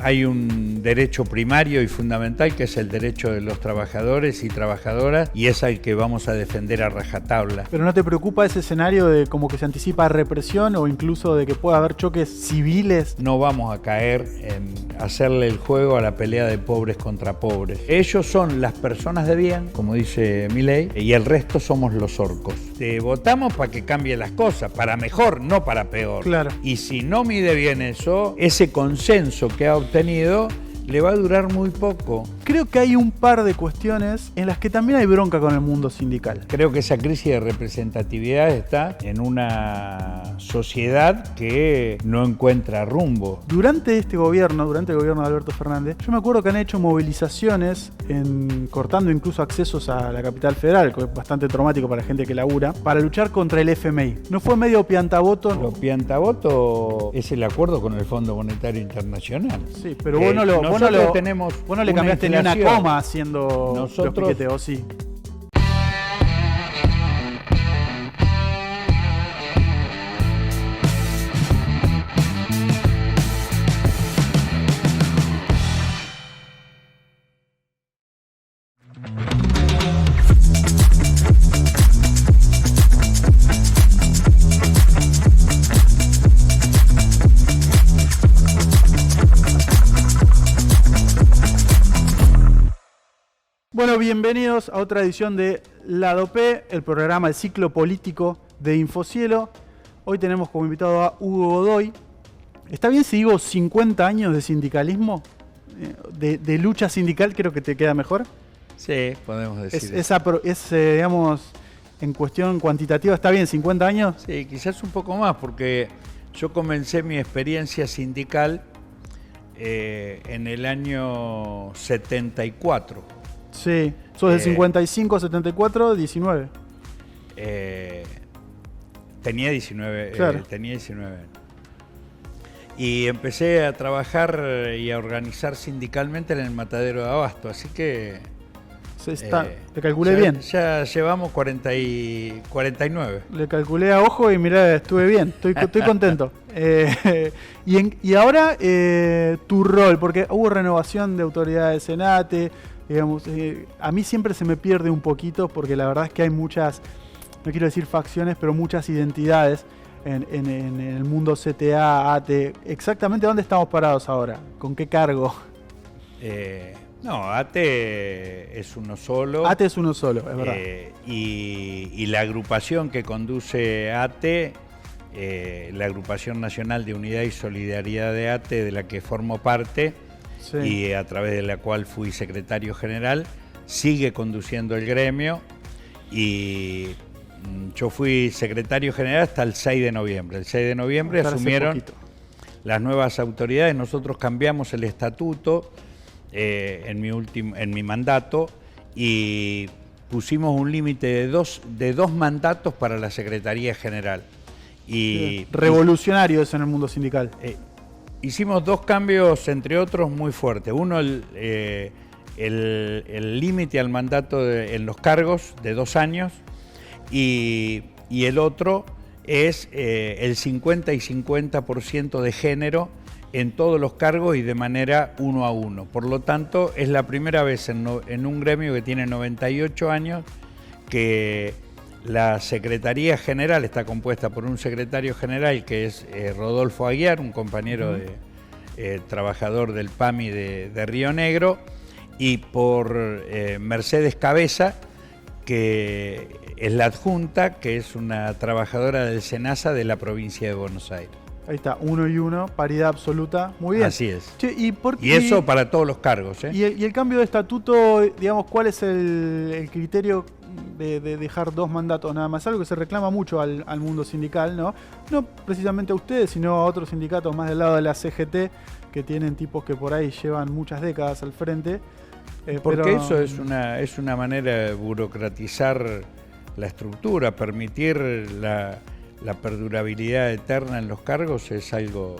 hay un derecho primario y fundamental que es el derecho de los trabajadores y trabajadoras y es al que vamos a defender a rajatabla. ¿Pero no te preocupa ese escenario de como que se anticipa represión o incluso de que pueda haber choques civiles? No vamos a caer en hacerle el juego a la pelea de pobres contra pobres. Ellos son las personas de bien, como dice Milei, y el resto somos los orcos. Votamos para que cambie las cosas, para mejor, no para peor. Claro. Y si no mide bien eso, ese consenso que ha obtenido le va a durar muy poco. Creo que hay un par de cuestiones en las que también hay bronca con el mundo sindical. Creo que esa crisis de representatividad está en una sociedad que no encuentra rumbo. Durante el gobierno de Alberto Fernández, yo me acuerdo que han hecho movilizaciones cortando incluso accesos a la capital federal, que es bastante traumático para la gente que labura, para luchar contra el FMI. ¿No fue medio piantaboto? Lo piantaboto es el acuerdo con el Fondo Monetario Internacional. Sí, pero vos no le cambiaste ni una coma haciendo los piquetes, ¿o sí? Bueno, bienvenidos a otra edición de Lado P, el programa, el ciclo político de Infocielo. Hoy tenemos como invitado a Hugo Godoy. ¿Está bien si digo 50 años de sindicalismo? De lucha sindical, creo que te queda mejor. Sí, podemos decir digamos, en cuestión cuantitativa, ¿está bien 50 años? Sí, quizás un poco más, porque yo comencé mi experiencia sindical en el año 74. Sí, sos del 55, 74, 19. Tenía 19, claro. Tenía 19 años. Y empecé a trabajar y a organizar sindicalmente en el matadero de Abasto, así que... le calculé bien. Ya llevamos 49. Le calculé a ojo y mirá, estuve bien, estoy contento. Y ahora tu rol, porque hubo renovación de autoridad del Senate, digamos, a mí siempre se me pierde un poquito porque la verdad es que hay muchas, no quiero decir facciones, pero muchas identidades en el mundo CTA, ATE. Exactamente dónde estamos parados ahora, con qué cargo. No, ATE es uno solo. ATE es uno solo, es verdad. Y la agrupación que conduce ATE, la Agrupación Nacional de Unidad y Solidaridad de ATE, de la que formo parte, sí, y a través de la cual fui secretario general, sigue conduciendo el gremio y yo fui secretario general hasta el 6 de noviembre. El 6 de noviembre asumieron las nuevas autoridades, nosotros cambiamos el estatuto en mi mandato y pusimos un límite de dos mandatos para la Secretaría General. Revolucionario eso en el mundo sindical. Hicimos dos cambios, entre otros, muy fuertes. Uno, el límite al mandato en los cargos de 2 años y el otro es el 50 y 50% de género en todos los cargos y de manera 1 a 1. Por lo tanto, es la primera vez en un gremio que tiene 98 años que la Secretaría General está compuesta por un secretario general que es Rodolfo Aguiar, un compañero trabajador del PAMI de Río Negro, y por Mercedes Cabeza, que es la adjunta, que es una trabajadora del SENASA de la provincia de Buenos Aires. Ahí está, 1 y 1, paridad absoluta, muy bien. Así es. Che, y eso para todos los cargos. Y el cambio de estatuto, digamos, ¿cuál es el criterio de dejar 2 mandatos nada más? Algo que se reclama mucho al mundo sindical, ¿no? No precisamente a ustedes, sino a otros sindicatos más del lado de la CGT, que tienen tipos que por ahí llevan muchas décadas al frente. Porque eso es una manera de burocratizar la estructura, permitir la perdurabilidad eterna en los cargos es algo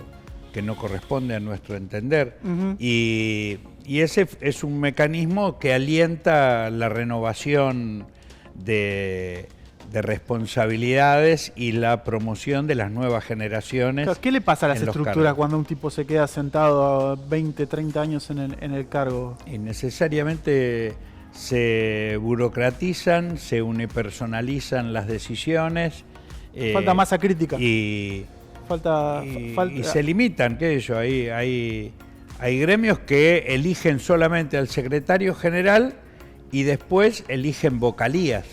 que no corresponde a nuestro entender. Y ese es un mecanismo que alienta la renovación de responsabilidades y la promoción de las nuevas generaciones. ¿Qué le pasa a las estructuras cargos. cuando un tipo se queda sentado 20, 30 años en el cargo? Y necesariamente se burocratizan, se unipersonalizan las decisiones. Falta masa crítica. Y Falta... se limitan, qué sé yo, hay gremios que eligen solamente al secretario general y después eligen vocalías.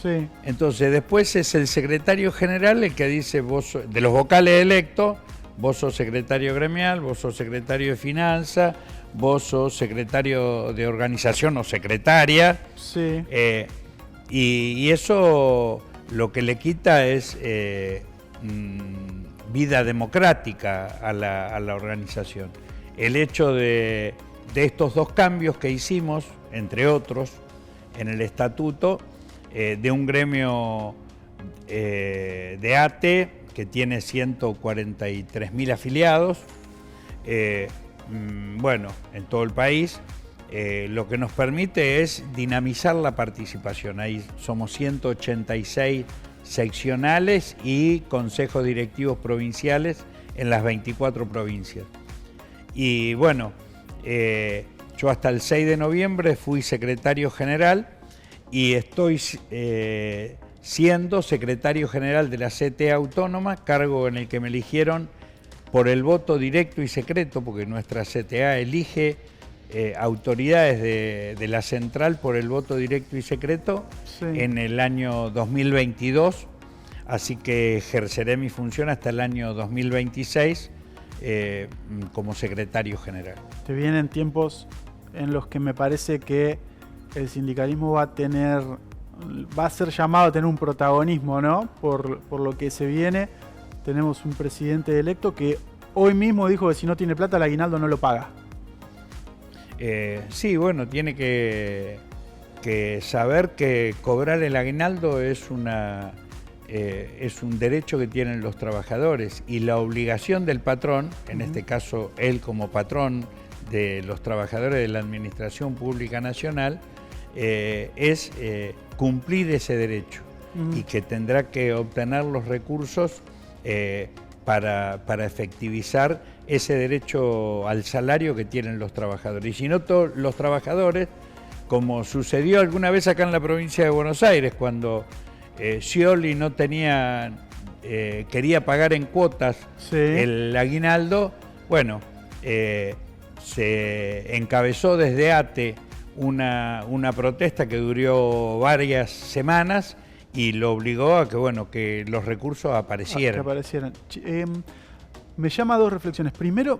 Sí. Entonces después es el secretario general el que dice, vos, de los vocales electos, vos sos secretario gremial, vos sos secretario de finanzas, vos sos secretario de organización o secretaria. Sí. Y eso lo que le quita es vida democrática a la organización. El hecho de estos dos cambios que hicimos, entre otros, en el estatuto, de un gremio de ATE que tiene 143.000 afiliados, bueno, en todo el país, lo que nos permite es dinamizar la participación. Ahí somos 186 seccionales y consejos directivos provinciales en las 24 provincias. Y bueno, yo hasta el 6 de noviembre fui secretario general y estoy siendo secretario general de la CTA Autónoma, cargo en el que me eligieron por el voto directo y secreto, porque nuestra CTA elige autoridades de la central por el voto directo y secreto, sí, en el año 2022, así que ejerceré mi función hasta el año 2026 como secretario general. Te vienen tiempos en los que me parece que el sindicalismo va a ser llamado a tener un protagonismo, ¿no? Por lo que se viene. Tenemos un presidente electo que hoy mismo dijo que si no tiene plata el aguinaldo no lo paga. Sí, bueno, tiene que saber que cobrar el aguinaldo es un derecho que tienen los trabajadores y la obligación del patrón, en este caso él como patrón de los trabajadores de la Administración Pública Nacional, es cumplir ese derecho y que tendrá que obtener los recursos para efectivizar ese derecho al salario que tienen los trabajadores. Y si no, todos los trabajadores, como sucedió alguna vez acá en la provincia de Buenos Aires, cuando Scioli no tenía, quería pagar en cuotas, sí, el aguinaldo, bueno, se encabezó desde ATE una protesta que duró varias semanas y lo obligó a que, bueno, que los recursos aparecieran. Me llama a dos reflexiones. Primero,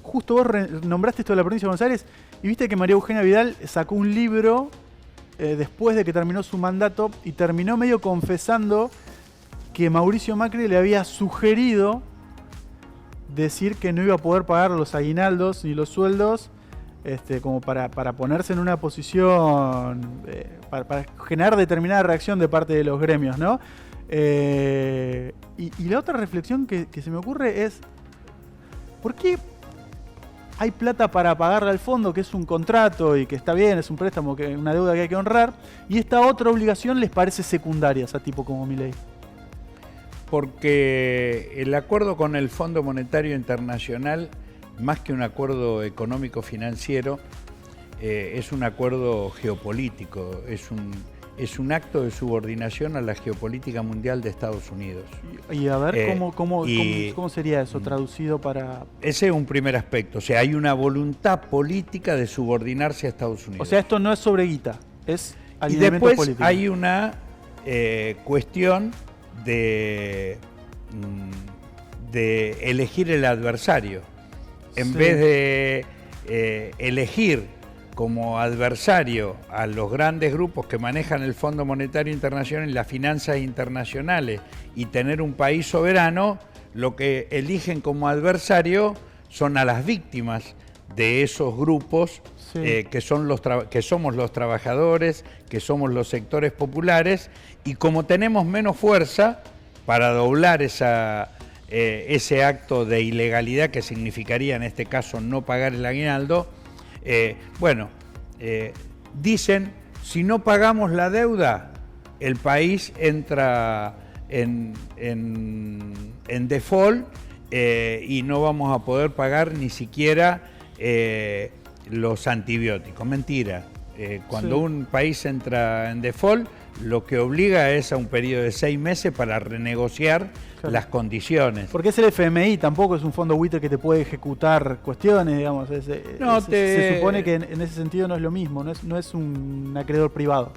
justo vos nombraste esto de la provincia de Buenos Aires y viste que María Eugenia Vidal sacó un libro después de que terminó su mandato y terminó medio confesando que Mauricio Macri le había sugerido decir que no iba a poder pagar los aguinaldos ni los sueldos, como para ponerse en una posición, para generar determinada reacción de parte de los gremios, ¿no? Y la otra reflexión que se me ocurre es, ¿por qué hay plata para pagarle al fondo, que es un contrato y que está bien, es un préstamo, que una deuda que hay que honrar, y esta otra obligación les parece secundaria a tipo como Milei? Porque el acuerdo con el Fondo Monetario Internacional, más que un acuerdo económico-financiero, es un acuerdo geopolítico, es un acto de subordinación a la geopolítica mundial de Estados Unidos. Y a ver, ¿cómo sería eso traducido para...? Ese es un primer aspecto, o sea, hay una voluntad política de subordinarse a Estados Unidos. O sea, esto no es sobre guita, es y alineamiento después político. Hay una cuestión de elegir el adversario. En vez de elegir como adversario a los grandes grupos que manejan el Fondo Monetario Internacional y las finanzas internacionales y tener un país soberano, lo que eligen como adversario son a las víctimas de esos grupos, que somos los trabajadores, que somos los sectores populares, y como tenemos menos fuerza para doblar ese acto de ilegalidad que significaría en este caso no pagar el aguinaldo, dicen, si no pagamos la deuda, el país entra en default y no vamos a poder pagar ni siquiera los antibióticos. Mentira. Cuando un país entra en default, lo que obliga es a un periodo de 6 meses para renegociar las condiciones. Porque es el FMI, tampoco es un fondo buitre que te puede ejecutar cuestiones, digamos. Se supone que en ese sentido no es lo mismo, no es un acreedor privado.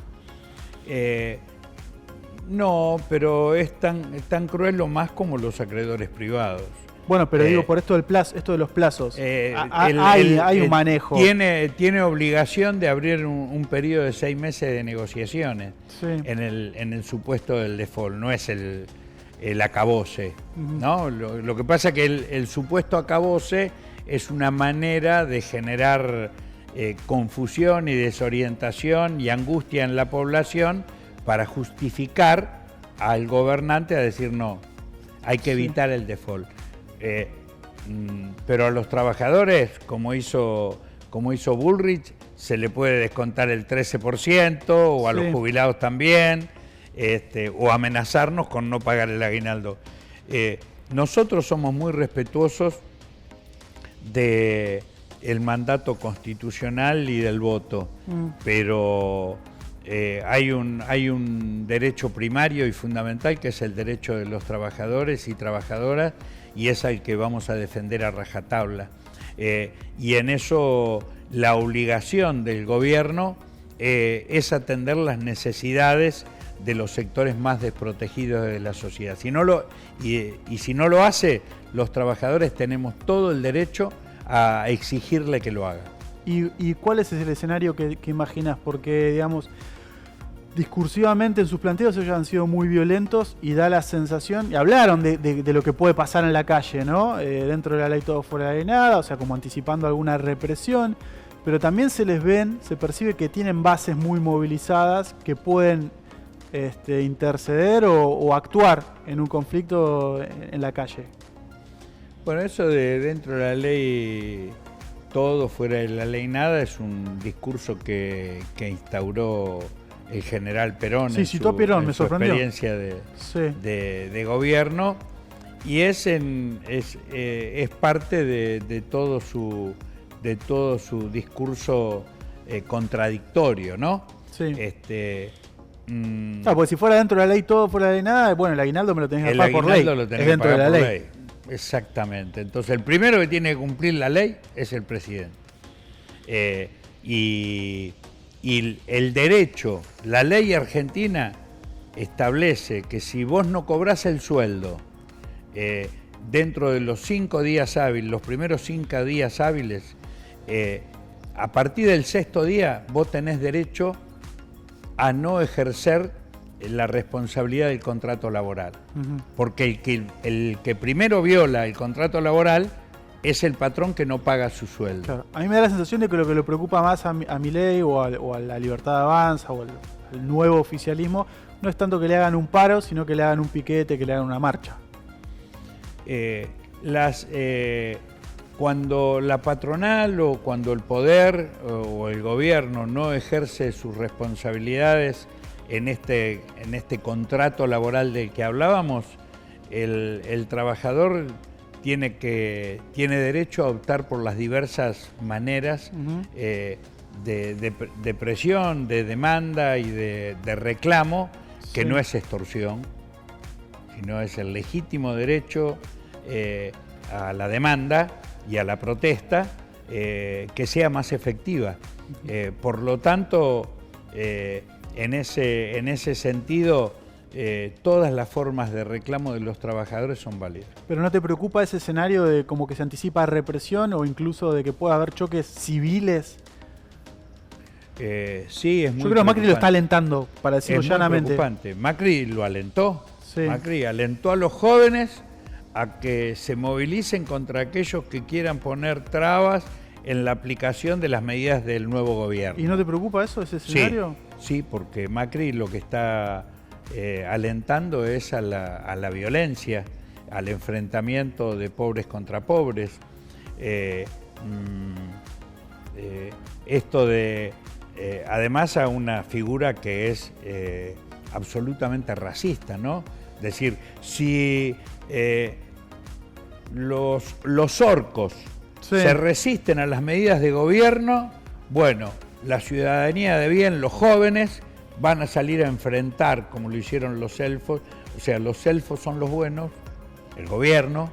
No, pero es tan cruel o más como los acreedores privados. Bueno, pero digo, por esto de los plazos, hay un manejo. Tiene obligación de abrir un periodo de 6 meses de negociaciones en el supuesto del default, no es el acabose, ¿no? Lo que pasa es que el supuesto acabose es una manera de generar confusión y desorientación y angustia en la población para justificar al gobernante a decir no, hay que evitar el default. Pero a los trabajadores, como hizo Bullrich, se le puede descontar el 13%, o a los jubilados también, o amenazarnos con no pagar el aguinaldo. Nosotros somos muy respetuosos del mandato constitucional y del voto, pero hay un derecho primario y fundamental que es el derecho de los trabajadores y trabajadoras, y es el que vamos a defender a rajatabla. Y en eso la obligación del gobierno es atender las necesidades de los sectores más desprotegidos de la sociedad. Si no lo hace, los trabajadores tenemos todo el derecho a exigirle que lo haga. ¿Y cuál es el escenario que imaginas? Porque, digamos, discursivamente en sus planteos ellos han sido muy violentos y da la sensación, y hablaron de lo que puede pasar en la calle, ¿no? Dentro de la ley todo fuera de nada, o sea, como anticipando alguna represión, pero también se percibe que tienen bases muy movilizadas que pueden interceder o actuar en un conflicto en la calle. Bueno, eso de dentro de la ley todo, fuera de la ley nada, es un discurso que instauró el general Perón en su experiencia de gobierno, y es parte de todo su discurso contradictorio, ¿no? Sí. Porque si fuera dentro de la ley todo, fuera de nada, bueno, el aguinaldo me lo tenés que pagar por ley. Lo tenés que pagar por ley. Exactamente. Entonces el primero que tiene que cumplir la ley es el presidente. Y el derecho, la ley argentina establece que si vos no cobrás el sueldo dentro de los 5 días hábiles, los primeros 5 días hábiles, a partir del 6º día vos tenés derecho a no ejercer la responsabilidad del contrato laboral. Porque el que primero viola el contrato laboral es el patrón que no paga su sueldo. Claro. A mí me da la sensación de que lo que le preocupa más a Milei o a la Libertad de Avanza o al nuevo oficialismo no es tanto que le hagan un paro, sino que le hagan un piquete, que le hagan una marcha. Cuando la patronal o cuando el poder o el gobierno no ejerce sus responsabilidades en este contrato laboral del que hablábamos, el trabajador tiene derecho a optar por las diversas maneras de presión, de demanda y de reclamo, que no es extorsión, sino es el legítimo derecho a la demanda y a la protesta que sea más efectiva. Por lo tanto, en ese sentido, todas las formas de reclamo de los trabajadores son válidas. ¿Pero no te preocupa ese escenario de como que se anticipa represión o incluso de que pueda haber choques civiles? Sí, es muy preocupante. Yo creo que Macri lo está alentando, para decirlo llanamente. Es muy preocupante. Macri lo alentó. Sí. Macri alentó a los jóvenes a que se movilicen contra aquellos que quieran poner trabas en la aplicación de las medidas del nuevo gobierno. ¿Y no te preocupa eso, ese escenario? Sí, porque Macri lo que está alentando es a la violencia, al enfrentamiento de pobres contra pobres. Esto de, además, a una figura que es absolutamente racista, ¿no? Es decir, si los orcos se resisten a las medidas de gobierno, bueno, la ciudadanía de bien, los jóvenes, van a salir a enfrentar, como lo hicieron los elfos. O sea, los elfos son los buenos, el gobierno,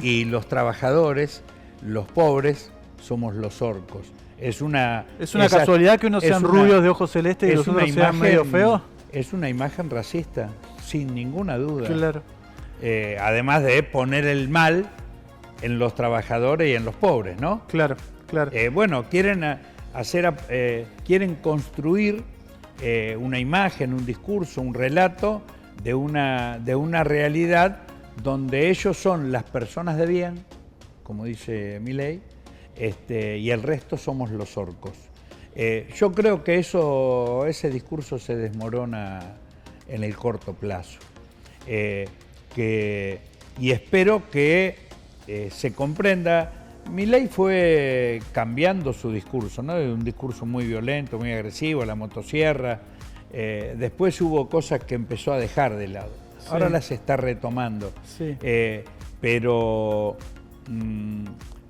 y los trabajadores, los pobres, somos los orcos. ¿Es una casualidad que unos sean rubios de ojos celestes y los otros sean medio feos? Es una imagen racista, sin ninguna duda. Claro. Además de poner el mal en los trabajadores y en los pobres, ¿no? Claro, claro. Bueno, quieren construir una imagen, un discurso, un relato de una realidad donde ellos son las personas de bien, como dice Milei, y el resto somos los orcos. Yo creo que ese discurso se desmorona en el corto plazo. Y espero que se comprenda. Milei fue cambiando su discurso, ¿no? De un discurso muy violento, muy agresivo, la motosierra. Después hubo cosas que empezó a dejar de lado. Ahora las está retomando. Pero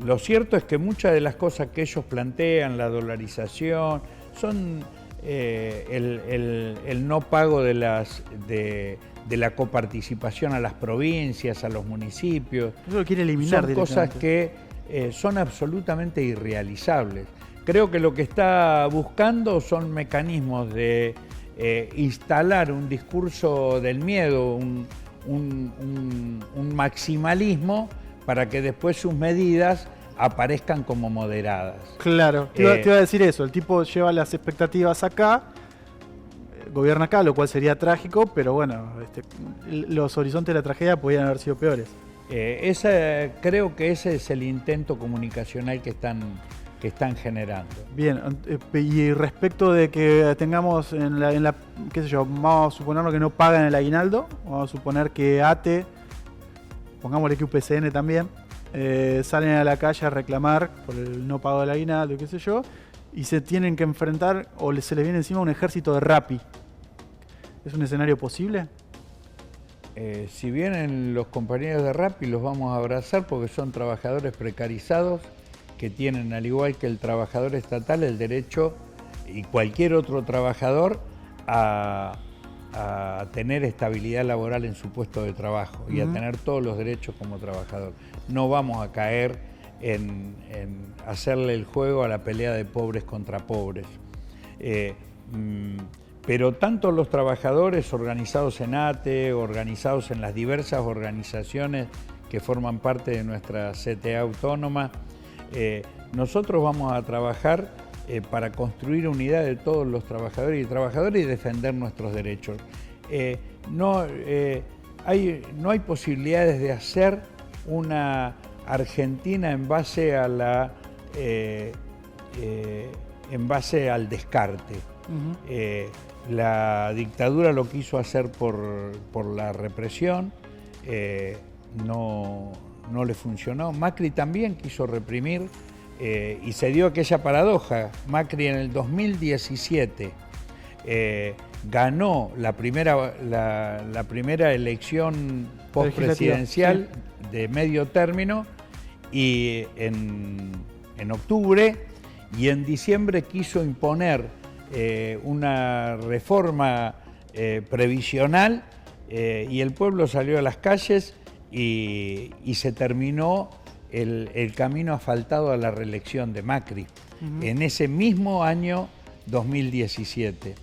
lo cierto es que muchas de las cosas que ellos plantean, la dolarización, son el no pago de la coparticipación a las provincias, a los municipios. Eso lo quiere eliminar. Son cosas que son absolutamente irrealizables. Creo que lo que está buscando son mecanismos de instalar un discurso del miedo, un maximalismo, para que después sus medidas aparezcan como moderadas. Claro, te iba a decir eso, el tipo lleva las expectativas acá, gobierna acá, lo cual sería trágico, pero bueno, los horizontes de la tragedia podrían haber sido peores. Creo que ese es el intento comunicacional que están generando. Bien, y respecto de que tengamos qué sé yo, vamos a suponer que no pagan el aguinaldo, vamos a suponer que ATE, pongámosle que UPCN también, salen a la calle a reclamar por el no pago del aguinaldo, qué sé yo, y se tienen que enfrentar o se les viene encima un ejército de Rappi. ¿Es un escenario posible? Si vienen los compañeros de Rappi, los vamos a abrazar porque son trabajadores precarizados que tienen, al igual que el trabajador estatal, el derecho, y cualquier otro trabajador, a tener estabilidad laboral en su puesto de trabajo y a tener todos los derechos como trabajador. No vamos a caer en hacerle el juego a la pelea de pobres contra pobres. Pero tanto los trabajadores organizados en ATE, organizados en las diversas organizaciones que forman parte de nuestra CTA autónoma, nosotros vamos a trabajar para construir unidad de todos los trabajadores y defender nuestros derechos. No hay posibilidades de hacer una Argentina en base al descarte. La dictadura lo quiso hacer por la represión, no le funcionó. Macri también quiso reprimir y se dio aquella paradoja. Macri en el 2017 ganó la primera elección postpresidencial de medio término y en octubre, y en diciembre quiso imponer una reforma previsional y el pueblo salió a las calles y se terminó el camino asfaltado a la reelección de Macri en ese mismo año 2017.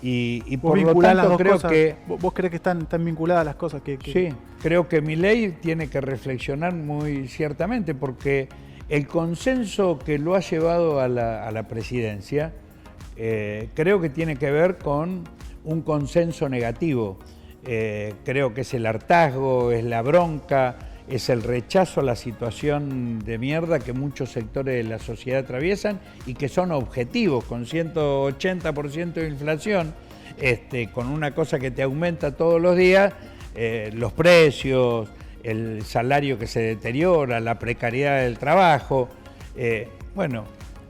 Y por lo tanto creo que... ¿Vos crees que están vinculadas las cosas? Sí, creo que Milei tiene que reflexionar muy ciertamente, porque el consenso que lo ha llevado a la presidencia creo que tiene que ver con un consenso negativo. Creo que es el hartazgo, es la bronca, es el rechazo a la situación de mierda que muchos sectores de la sociedad atraviesan y que son objetivos, con 180% de inflación, con una cosa que te aumenta todos los días, los precios, el salario que se deteriora, la precariedad del trabajo.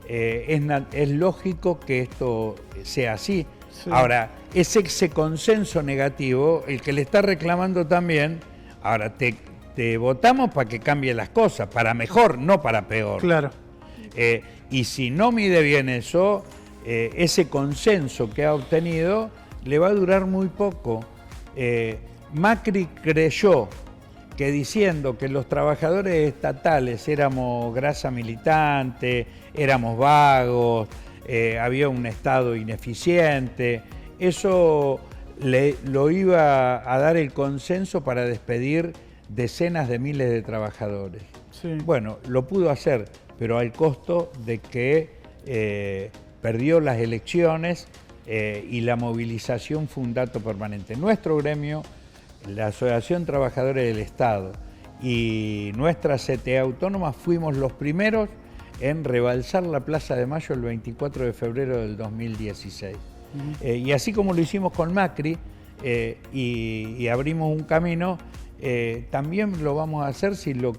Es lógico que esto sea así. Sí. Ahora, es ese consenso negativo el que le está reclamando también, ahora te votamos para que cambie las cosas, para mejor, no para peor. Claro. Y si no mide bien eso, ese consenso que ha obtenido le va a durar muy poco. Macri creyó que diciendo que los trabajadores estatales éramos grasa militante, éramos vagos, había un Estado ineficiente, eso lo iba a dar el consenso para despedir decenas de miles de trabajadores. Sí. Bueno, lo pudo hacer, pero al costo de que perdió las elecciones y la movilización fue un dato permanente. Nuestro gremio, la Asociación Trabajadores del Estado y nuestra CTA Autónoma fuimos los primeros en rebalsar la Plaza de Mayo el 24 de febrero del 2016. Y así como lo hicimos con Macri y abrimos un camino, también lo vamos a hacer si lo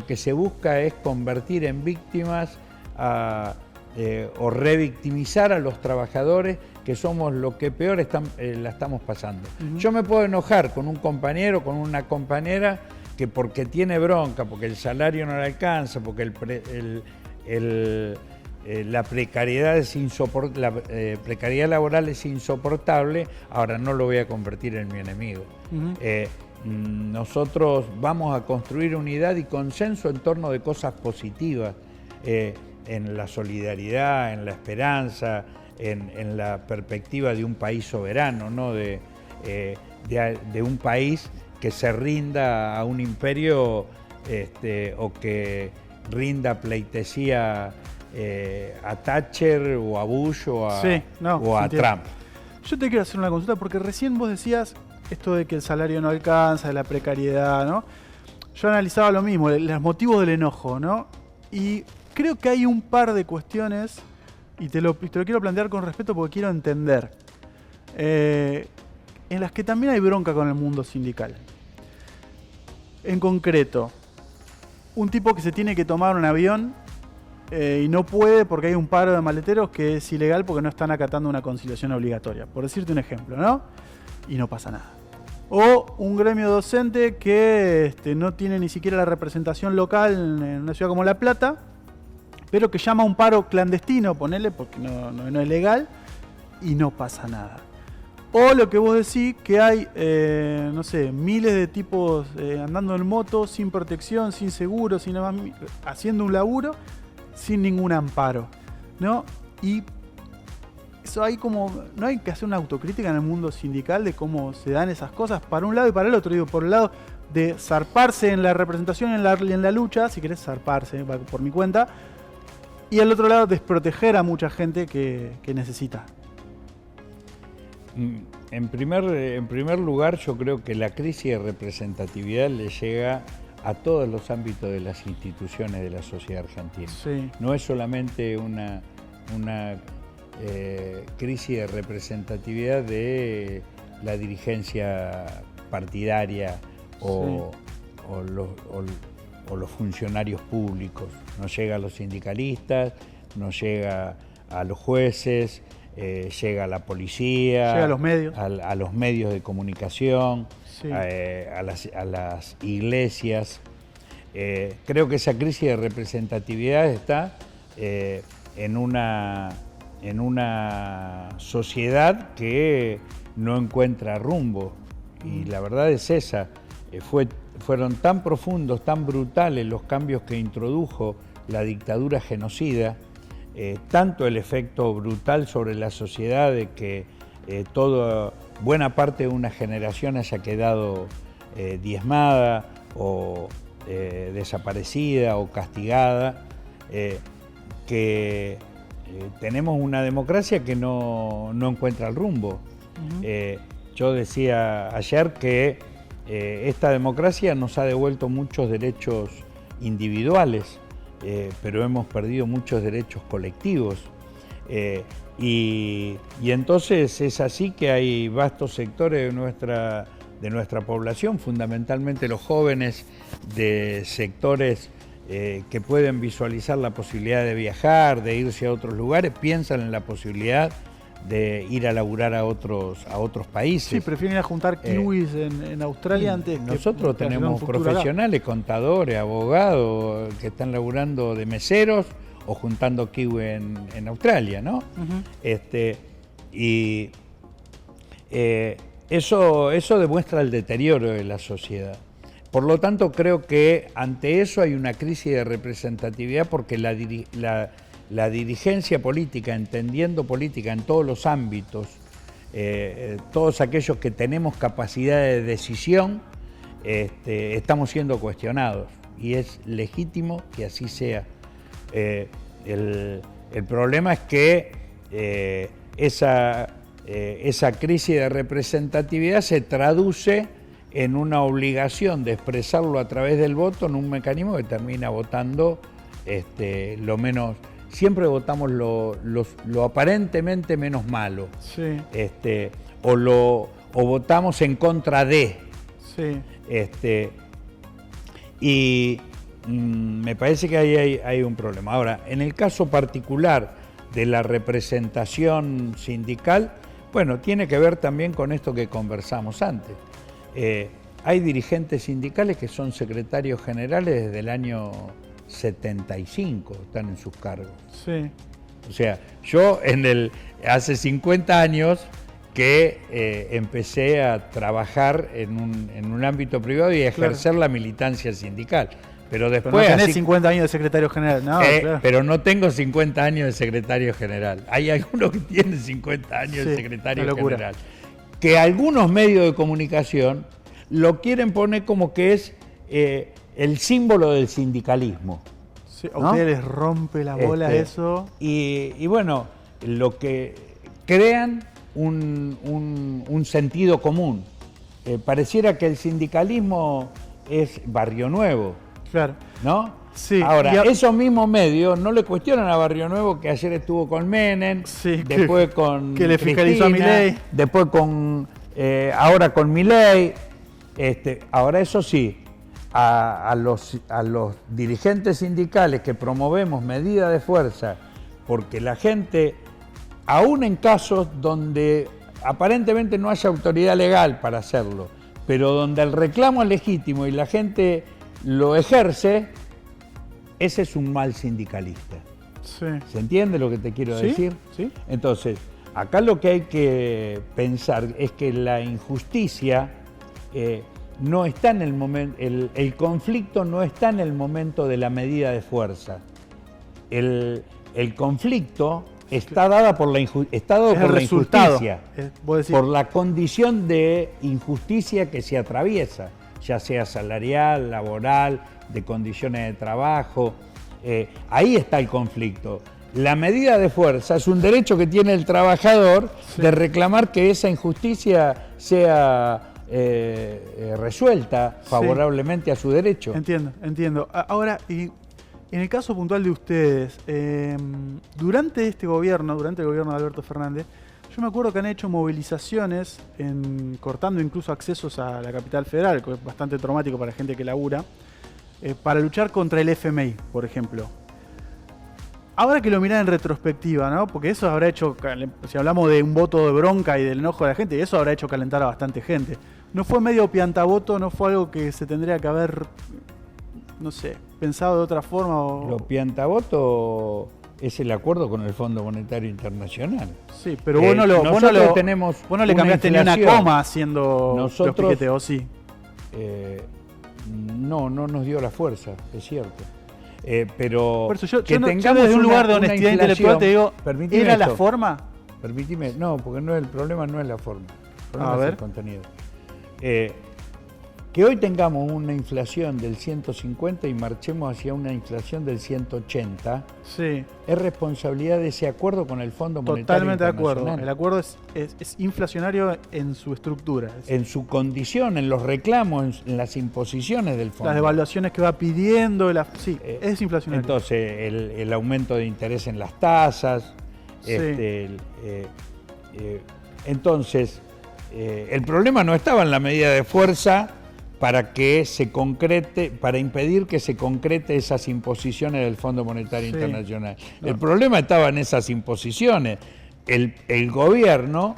que se busca es convertir en víctimas o revictimizar a los trabajadores, que somos los que peor la estamos pasando. Yo me puedo enojar con un compañero, con una compañera, que porque tiene bronca, porque el salario no le alcanza, porque la precariedad la precariedad laboral es insoportable, ahora no lo voy a convertir en mi enemigo. Nosotros vamos a construir unidad y consenso en torno de cosas positivas, en la solidaridad, en la esperanza, en la perspectiva de un país soberano, ¿no? de un país que se rinda a un imperio o que rinda pleitesía a Thatcher o a Bush o a Trump. Yo te quiero hacer una consulta porque recién vos decías esto de que el salario no alcanza, de la precariedad, ¿no? Yo analizaba lo mismo, los motivos del enojo, ¿no? Y creo que hay un par de cuestiones, y te lo quiero plantear con respeto porque quiero entender, en las que también hay bronca con el mundo sindical. En concreto, un tipo que se tiene que tomar un avión y no puede porque hay un paro de maleteros que es ilegal porque no están acatando una conciliación obligatoria, por decirte un ejemplo, ¿no? Y no pasa nada. O un gremio docente que no tiene ni siquiera la representación local en una ciudad como La Plata, pero que llama a un paro clandestino, ponele, porque no es legal, y no pasa nada. O lo que vos decís, que hay, no sé, miles de tipos andando en moto, sin protección, sin seguro, sin nada más, haciendo un laburo, sin ningún amparo, ¿no? Y eso hay como, no hay que hacer una autocrítica en el mundo sindical de cómo se dan esas cosas para un lado y para el otro. Digo, por el lado de zarparse en la representación, en la lucha, si querés zarparse, por mi cuenta, y al otro lado desproteger a mucha gente que necesita. En primer lugar, yo creo que la crisis de representatividad le llega a todos los ámbitos de las instituciones de la sociedad argentina. Sí. No es solamente una crisis de representatividad de la dirigencia partidaria o los funcionarios públicos. Nos llega a los sindicalistas, nos llega a los jueces, llega a la policía, llega a los medios, a los medios de comunicación, sí, a las iglesias. Creo que esa crisis de representatividad está en una sociedad que no encuentra rumbo, y la verdad es esa. Fueron tan profundos, tan brutales los cambios que introdujo la dictadura genocida, tanto el efecto brutal sobre la sociedad de que buena parte de una generación haya quedado diezmada o desaparecida o castigada, que tenemos una democracia que no encuentra el rumbo. Yo decía ayer que esta democracia nos ha devuelto muchos derechos individuales, pero hemos perdido muchos derechos colectivos. Y entonces es así que hay vastos sectores de nuestra población, fundamentalmente los jóvenes de sectores que pueden visualizar la posibilidad de viajar, de irse a otros lugares, piensan en la posibilidad de ir a laburar a otros países. Sí, prefieren ir a juntar kiwis en Australia antes que... Nosotros que tenemos hacer un futuro profesionales, contadores, abogados, que están laburando de meseros o juntando kiwi en Australia, ¿no? Y eso demuestra el deterioro de la sociedad. Por lo tanto, creo que ante eso hay una crisis de representatividad porque la dirigencia política, entendiendo política en todos los ámbitos, todos aquellos que tenemos capacidad de decisión, estamos siendo cuestionados y es legítimo que así sea. El problema es que esa crisis de representatividad se traduce en una obligación de expresarlo a través del voto en un mecanismo que termina votando lo menos. Siempre votamos lo aparentemente menos malo. Sí. O votamos en contra de. Sí. Y me parece que ahí hay un problema. Ahora, en el caso particular de la representación sindical, bueno, tiene que ver también con esto que conversamos antes. Hay dirigentes sindicales que son secretarios generales desde el año 75, están en sus cargos. Sí. O sea, yo hace 50 años que empecé a trabajar en un ámbito privado y a ejercer la militancia sindical. Pero después... Pero no tenés 50 años de secretario general, no, claro. Pero no tengo 50 años de secretario general. Hay algunos que tienen 50 años de secretario general. Que algunos medios de comunicación lo quieren poner como que es el símbolo del sindicalismo. Sí, a ustedes les rompe la bola eso. Y bueno, lo que crean un sentido común. Pareciera que el sindicalismo es Barrio Nuevo. Claro. ¿No? Sí. Ahora, esos mismos medios no le cuestionan a Barrio Nuevo que ayer estuvo con Menem, sí, después con que le fiscalizó a Milei, después ahora con Milei. Ahora eso sí, a los dirigentes sindicales que promovemos medidas de fuerza, porque la gente, aún en casos donde aparentemente no haya autoridad legal para hacerlo, pero donde el reclamo es legítimo y la gente lo ejerce, ese es un mal sindicalista. Sí. ¿Se entiende lo que te quiero decir? Sí. Entonces, acá lo que hay que pensar es que la injusticia no está en el momento, el conflicto no está en el momento de la medida de fuerza. El conflicto está dado por la injusticia, por la condición de injusticia que se atraviesa, ya sea salarial, laboral, de condiciones de trabajo. Ahí está el conflicto. La medida de fuerza es un derecho que tiene el trabajador de reclamar que esa injusticia sea resuelta favorablemente a su derecho. Entiendo. Ahora, y en el caso puntual de ustedes, durante el gobierno de Alberto Fernández, yo me acuerdo que han hecho movilizaciones, cortando incluso accesos a la capital federal, que es bastante traumático para gente que labura, para luchar contra el FMI, por ejemplo. Ahora que lo mirás en retrospectiva, ¿no? Porque eso habrá hecho, si hablamos de un voto de bronca y del enojo de la gente, eso habrá hecho calentar a bastante gente. ¿No fue medio piantavoto? ¿No fue algo que se tendría que haber, no sé, pensado de otra forma? Lo piantavoto es el acuerdo con el Fondo Monetario Internacional. Sí, pero vos no le cambiaste ni una coma haciendo los piquetes, ¿o sí? No nos dio la fuerza, es cierto. Pero por eso yo tengamos desde un lugar de honestidad intelectual te digo, ¿era la forma? Permitime, no, porque el problema no es la forma, el problema es el contenido. Que hoy tengamos una inflación del 150 y marchemos hacia una inflación del 180, sí, es responsabilidad de ese acuerdo con el Fondo Monetario Internacional. Totalmente de acuerdo. El acuerdo es inflacionario en su estructura. En su condición, en los reclamos, en las imposiciones del Fondo. Las devaluaciones que va pidiendo, sí, es inflacionario. Entonces, el aumento de interés en las tasas. Sí. Entonces, el problema no estaba en la medida de fuerza para que se concrete, para impedir que se concrete esas imposiciones del Fondo Monetario Internacional. No. El problema estaba en esas imposiciones, el gobierno,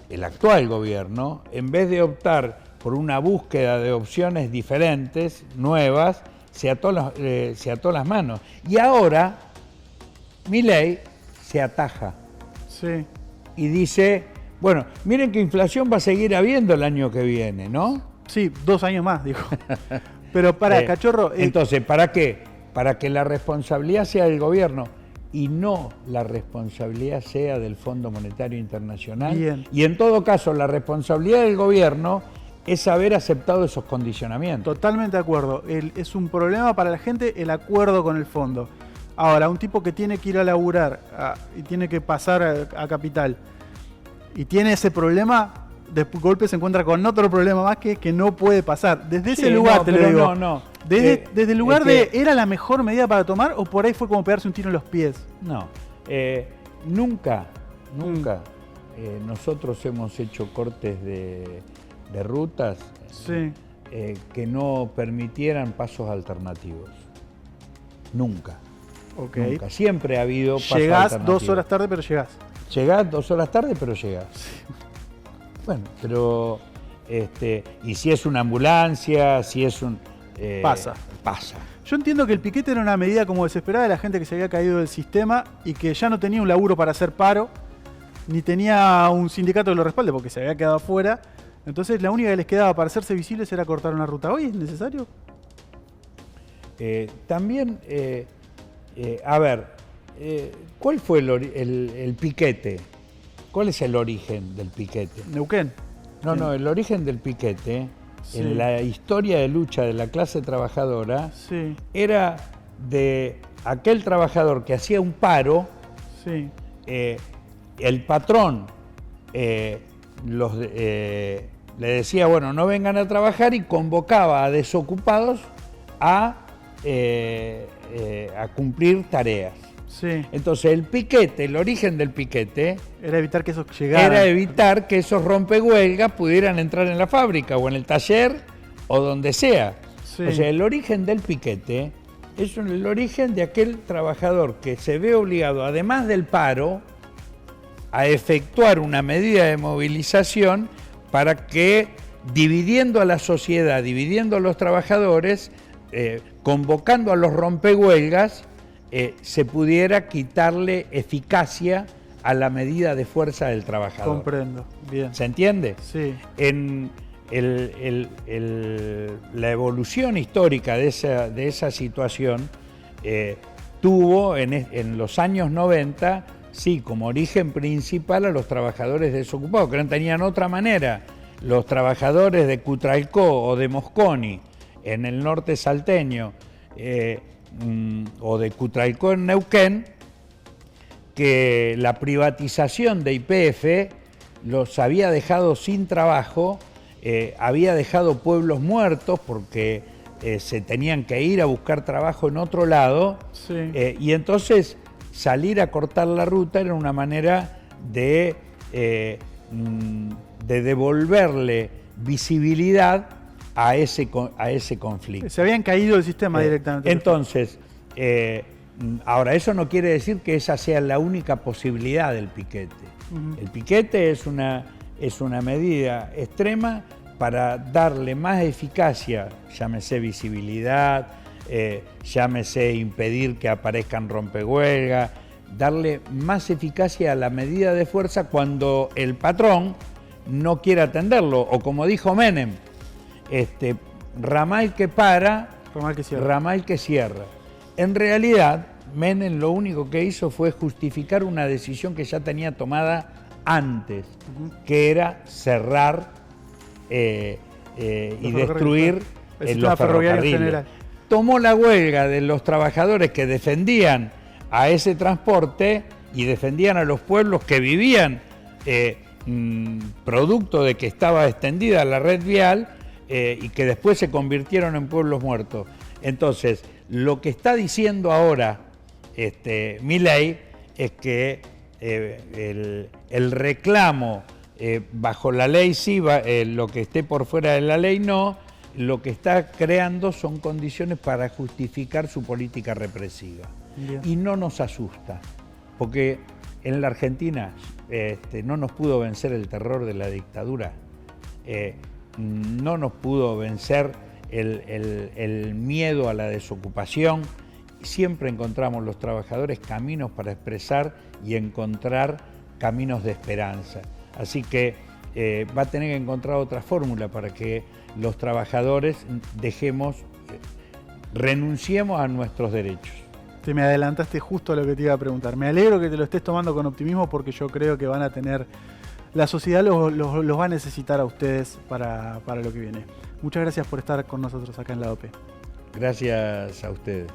el actual gobierno, en vez de optar por una búsqueda de opciones diferentes, nuevas, se ató las manos. Y ahora, Milei se ataja. Sí. Y dice, bueno, miren que inflación va a seguir habiendo el año que viene, ¿no? Sí, 2 años más, dijo. Pero para, Cachorro... Entonces, ¿para qué? Para que la responsabilidad sea del gobierno y no la responsabilidad sea del Fondo Monetario Internacional. Bien. Y en todo caso, la responsabilidad del gobierno es haber aceptado esos condicionamientos. Totalmente de acuerdo. Es un problema para la gente el acuerdo con el fondo. Ahora, un tipo que tiene que ir a laburar y tiene que pasar a capital y tiene ese problema, de golpe se encuentra con otro problema más que no puede pasar. Desde ese lugar, te lo digo. Desde el lugar ¿era la mejor medida para tomar o por ahí fue como pegarse un tiro en los pies? No, nunca nosotros hemos hecho cortes de rutas Sí. Que no permitieran pasos alternativos. Nunca. Ok. Nunca. Siempre ha habido pasos Llegás alternativos. 2 horas tarde, pero llegás. Llegás 2 horas tarde, pero llegás. Bueno, pero... y si es una ambulancia, si es un... Pasa. Yo entiendo que el piquete era una medida como desesperada de la gente que se había caído del sistema y que ya no tenía un laburo para hacer paro, ni tenía un sindicato que lo respalde porque se había quedado afuera. Entonces la única que les quedaba para hacerse visibles era cortar una ruta. ¿Hoy es necesario? También, a ver, ¿cuál fue el piquete? ¿Cuál es el origen del piquete? Neuquén. No, el origen del piquete, Sí. en la historia de lucha de la clase trabajadora, Sí, era de aquel trabajador que hacía un paro, sí. el patrón le decía, bueno, no vengan a trabajar y convocaba a desocupados a cumplir tareas. Sí. Entonces el piquete, el origen del piquete, Era evitar que eso llegara. era evitar que esos rompehuelgas pudieran entrar en la fábrica o en el taller o donde sea. Sí. O sea, el origen del piquete es el origen de aquel trabajador que se ve obligado, además del paro, a efectuar una medida de movilización para que, dividiendo a la sociedad, dividiendo a los trabajadores, convocando a los rompehuelgas, se pudiera quitarle eficacia a la medida de fuerza del trabajador. Comprendo, bien. ¿Se entiende? Sí. En la evolución histórica de esa situación tuvo en los años 90, sí, como origen principal a los trabajadores desocupados, que no tenían otra manera. Los trabajadores de Cutralcó o de Mosconi en el norte salteño, o de Cutralcó en Neuquén, que la privatización de YPF los había dejado sin trabajo, había dejado pueblos muertos porque se tenían que ir a buscar trabajo en otro lado, Sí. y entonces salir a cortar la ruta era una manera de devolverle visibilidad a ese conflicto. Se habían caído del sistema directamente. Entonces, ahora eso no quiere decir que esa sea la única posibilidad del piquete. Ujú. El piquete es una medida extrema para darle más eficacia, llámese visibilidad, llámese impedir que aparezcan rompehuelgas, darle más eficacia a la medida de fuerza cuando el patrón no quiere atenderlo, o como dijo Menem, ramal que para, Ramal que cierra. ramal que cierra. En realidad, Menem lo único que hizo fue justificar una decisión que ya tenía tomada antes, que era cerrar y destruir el sistema los ferroviario en ferrocarriles. general. Tomó la huelga de los trabajadores que defendían a ese transporte y defendían a los pueblos que vivían producto de que estaba extendida la red vial, y que después se convirtieron en pueblos muertos. Entonces, lo que está diciendo ahora Milei es que el reclamo bajo la ley sí, lo que esté por fuera de la ley no, lo que está creando son condiciones para justificar su política represiva. Bien. Y no nos asusta, porque En la Argentina no nos pudo vencer el terror de la dictadura, no nos pudo vencer el miedo a la desocupación. Siempre encontramos los trabajadores caminos para expresar y encontrar caminos de esperanza. Así que va a tener que encontrar otra fórmula para que los trabajadores renunciemos a nuestros derechos. Te me adelantaste justo a lo que te iba a preguntar. Me alegro que te lo estés tomando con optimismo porque yo creo que van a tener... La sociedad los va a necesitar a ustedes para lo que viene. Muchas gracias por estar con nosotros acá en la OP. Gracias a ustedes.